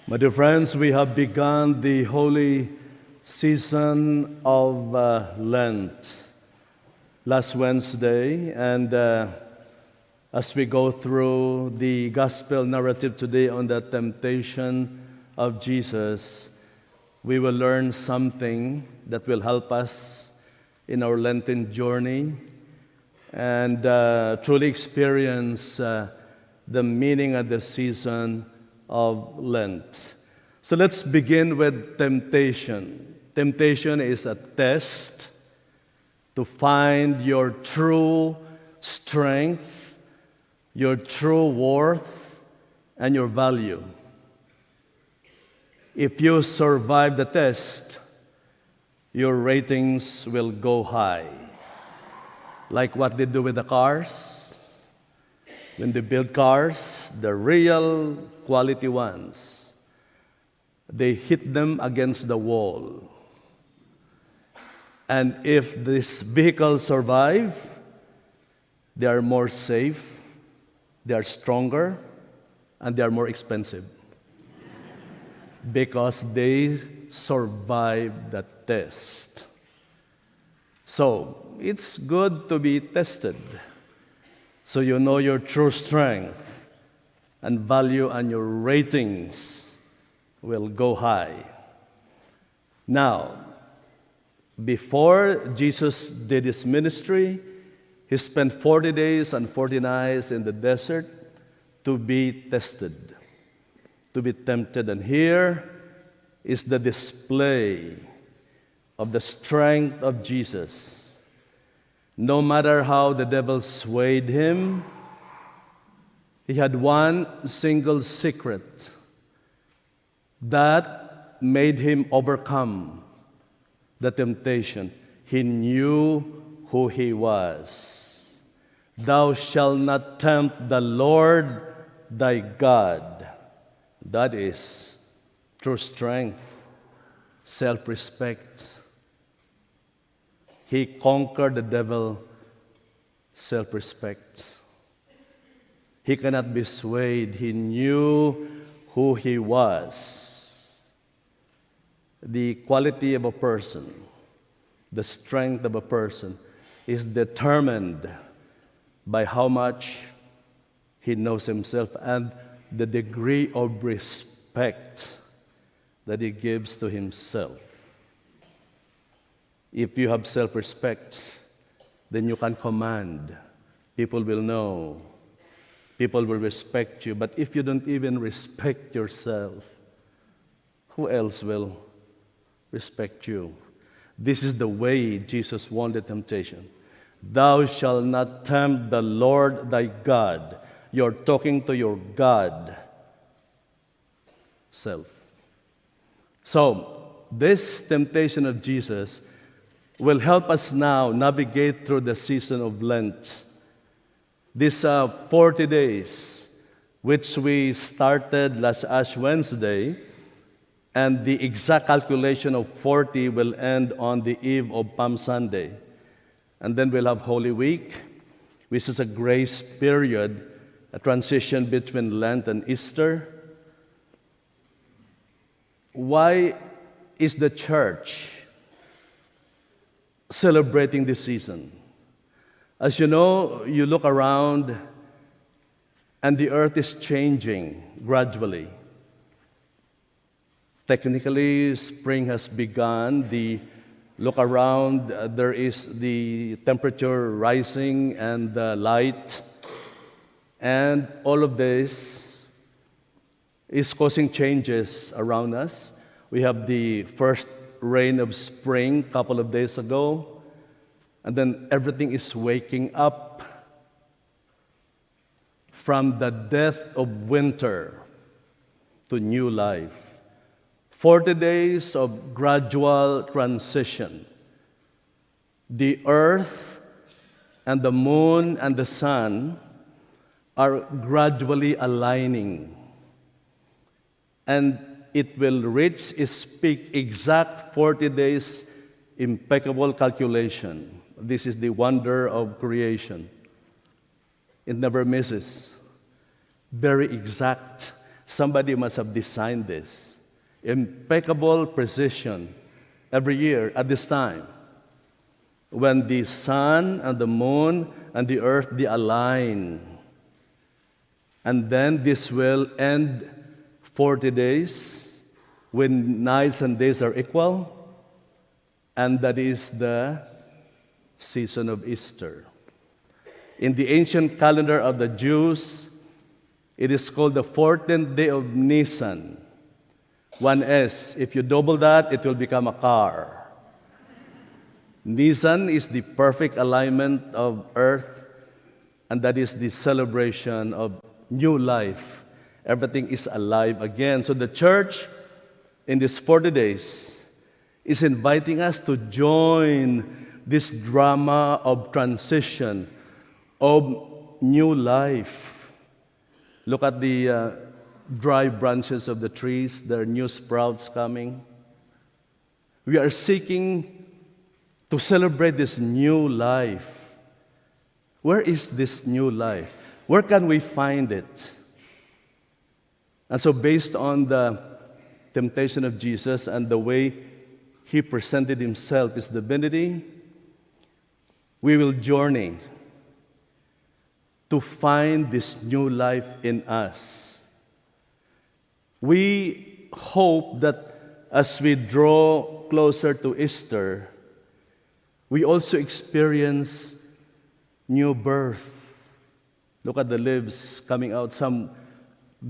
My dear friends, we have begun the holy season of Lent last Wednesday, and as we go through the gospel narrative today on the temptation of Jesus, we will learn something that will help us in our Lenten journey and truly experience the meaning of the season of Lent. So let's begin with temptation. Temptation is a test to find your true strength, your true worth, and your value. If you survive the test, your ratings will go high. Like what they do with the cars. When they build cars, the real quality ones, they hit them against the wall. And if this vehicle survive, they are more safe, they are stronger, and they are more expensive. Because they survived the test. So, it's good to be tested. So you know your true strength and value, and your ratings will go high. Now, before Jesus did his ministry, he spent 40 days and 40 nights in the desert to be tested, to be tempted. And here is the display of the strength of Jesus. No matter how the devil swayed him, he had one single secret that made him overcome the temptation. He knew who he was. Thou shalt not tempt the Lord thy God. That is true strength, self-respect. He conquered the devil, self-respect. He cannot be swayed. He knew who he was. The quality of a person, the strength of a person, is determined by how much he knows himself and the degree of respect that he gives to himself. If you have self-respect, then you can command. People will know. People will respect you. But if you don't even respect yourself, who else will respect you? This is the way Jesus won the temptation. Thou shalt not tempt the Lord thy God. You're talking to your God self. So, this temptation of Jesus will help us now navigate through the season of Lent. These 40 days, which we started last Ash Wednesday, and the exact calculation of 40 will end on the eve of Palm Sunday. And then we'll have Holy Week, which is a grace period, a transition between Lent and Easter. Why is the church celebrating this season? As you know, you look around and the earth is changing gradually. Technically, spring has begun. Look around, there is the temperature rising and the light. And all of this is causing changes around us. We have the first rain of spring a couple of days ago, and then everything is waking up from the death of winter to new life. 40 days of gradual transition. The earth and the moon and the sun are gradually aligning, and it will reach its peak exact 40 days, impeccable calculation. This is the wonder of creation. It never misses. Very exact. Somebody must have designed this. Impeccable precision every year at this time, when the sun and the moon and the earth, they align. And then this will end 40 days when nights and days are equal, and that is the season of Easter. In the ancient calendar of the Jews, it is called the 14th day of Nisan. One S. If you double that, it will become a car. Nisan is the perfect alignment of earth, and that is the celebration of new life. Everything is alive again. So the church, in these 40 days, is inviting us to join this drama of transition, of new life. Look at the dry branches of the trees. There are new sprouts coming. We are seeking to celebrate this new life. Where is this new life? Where can we find it? And so based on the temptation of Jesus and the way he presented himself, his divinity, we will journey to find this new life in us. We hope that as we draw closer to Easter, we also experience new birth. Look at the leaves coming out. Some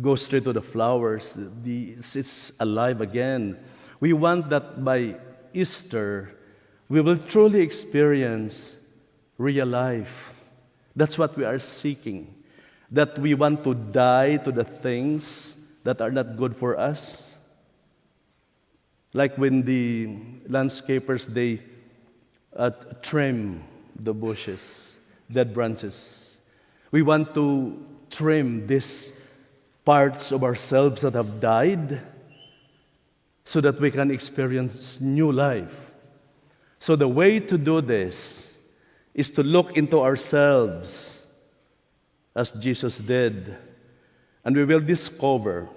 go straight to the flowers. It's alive again. We want that by Easter, we will truly experience real life. That's what we are seeking. That we want to die to the things that are not good for us. Like when the landscapers, they trim the bushes, dead branches. We want to trim these parts of ourselves that have died so that we can experience new life. So the way to do this is to look into ourselves as Jesus did. And we will discover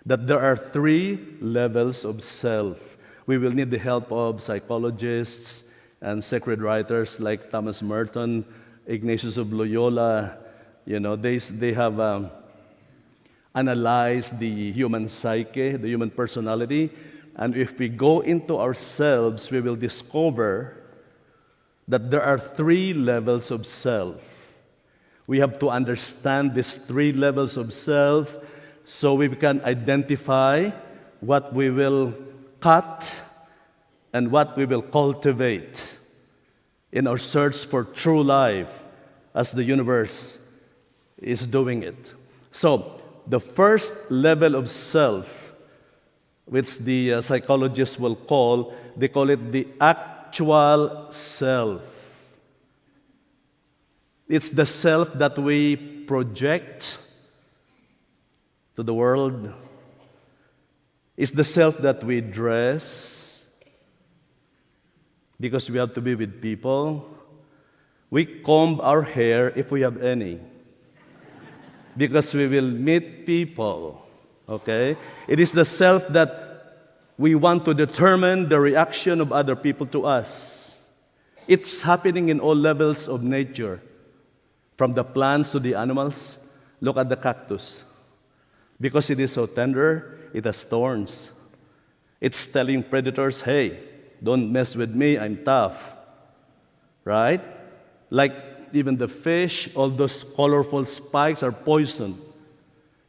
that there are 3 levels of self. We will need the help of psychologists and sacred writers like Thomas Merton, Ignatius of Loyola. They have analyzed the human psyche, the human personality. And if we go into ourselves, we will discover that there are 3 levels of self. We have to understand these 3 levels of self so we can identify what we will cut and what we will cultivate in our search for true life as the universe is doing it. So, the first level of self, which the psychologists will call, they call it the actual self. It's the self that we project to the world. It's the self that we dress because we have to be with people. We comb our hair if we have any because we will meet people. Okay? It is the self that we want to determine the reaction of other people to us. It's happening in all levels of nature, from the plants to the animals. Look at the cactus. Because it is so tender, it has thorns. It's telling predators, hey, don't mess with me, I'm tough. Right? Like even the fish, all those colorful spikes are poison.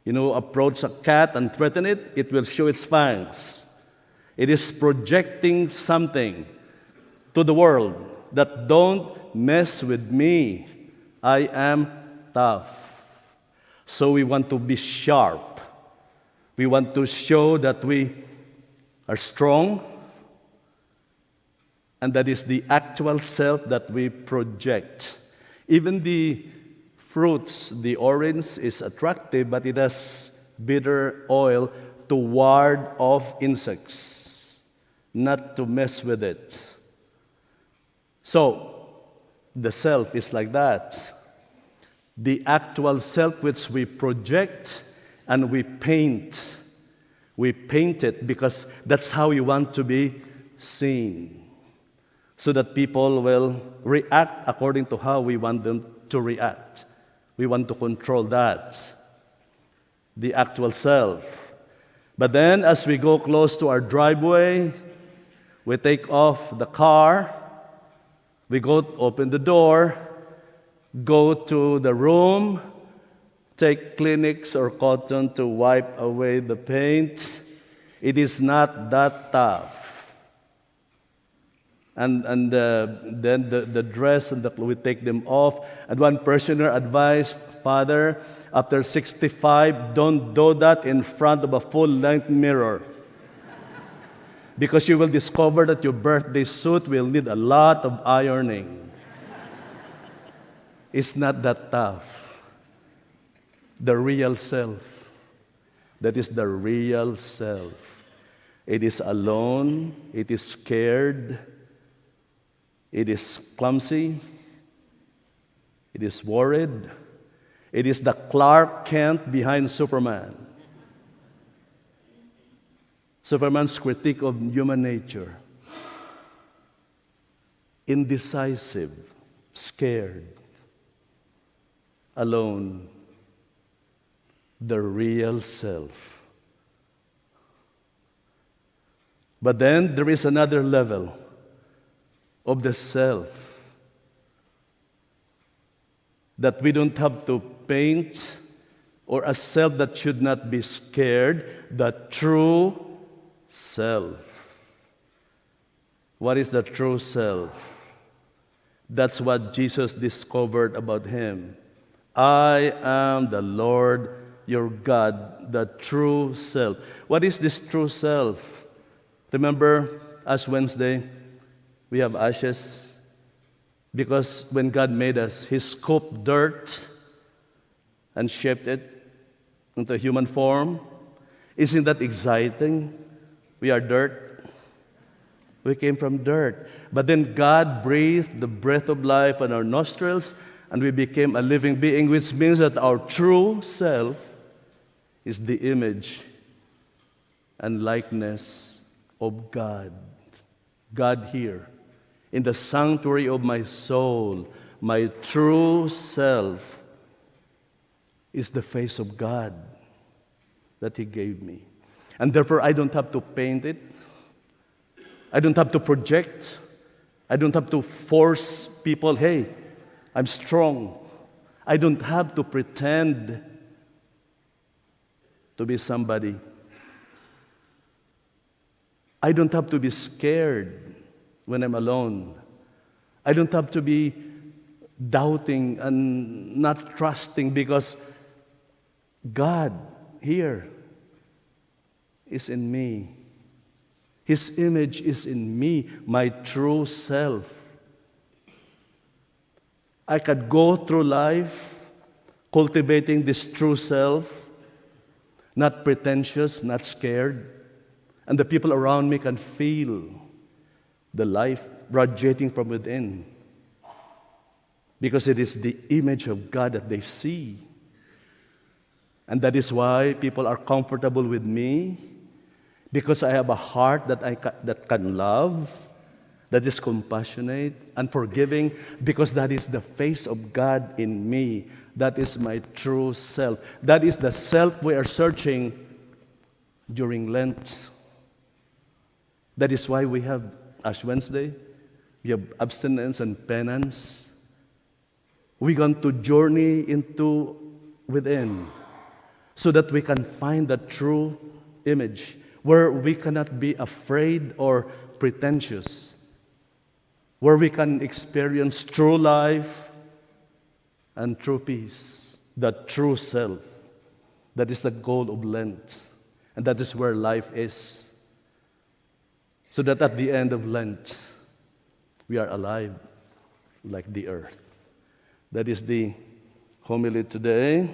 Approach a cat and threaten it, it will show its fangs. It is projecting something to the world that don't mess with me. I am tough. So we want to be sharp. We want to show that we are strong, and that is the actual self that we project. Even the fruits, the orange is attractive, but it has bitter oil to ward off insects, not to mess with it. So, the self is like that. The actual self which we project and we paint. We paint it because that's how we want to be seen, so that people will react according to how we want them to react. We want to control that, the actual self. But then as we go close to our driveway, we take off the car, we go open the door, go to the room, take Kleenex or cotton to wipe away the paint. It is not that tough. And then the dress and we take them off. And one parishioner advised, Father, after 65, don't do that in front of a full-length mirror. Because you will discover that your birthday suit will need a lot of ironing. It's not that tough. The real self. That is the real self. It is alone. It is scared. It is clumsy. It is worried. It is the Clark Kent behind Superman. Superman's critique of human nature. Indecisive, scared, alone. The real self. But then there is another level of the self that we don't have to paint, or a self that should not be scared, the true self. What is the true self? That's what Jesus discovered about him. I am the Lord your God, the true self. What is this true self? Remember, Ash Wednesday, we have ashes because when God made us, He scooped dirt and shaped it into human form. Isn't that exciting? We are dirt. We came from dirt. But then God breathed the breath of life on our nostrils, and we became a living being, which means that our true self is the image and likeness of God. God here, in the sanctuary of my soul, my true self is the face of God that He gave me. And therefore, I don't have to paint it. I don't have to project. I don't have to force people, hey, I'm strong. I don't have to pretend to be somebody. I don't have to be scared when I'm alone. I don't have to be doubting and not trusting because God here is in me. His image is in me, my true self. I could go through life cultivating this true self, not pretentious, not scared, and the people around me can feel the life radiating from within because it is the image of God that they see. And that is why people are comfortable with me, because I have a heart that can love, that is compassionate and forgiving, because that is the face of God in me. That is my true self. That is the self we are searching during Lent. That is why we have Ash Wednesday, we have abstinence and penance. We're going to journey into within so that we can find the true image where we cannot be afraid or pretentious, where we can experience true life and true peace, the true self. That is the goal of Lent, and that is where life is. So that at the end of Lent, we are alive like the earth. That is the homily today.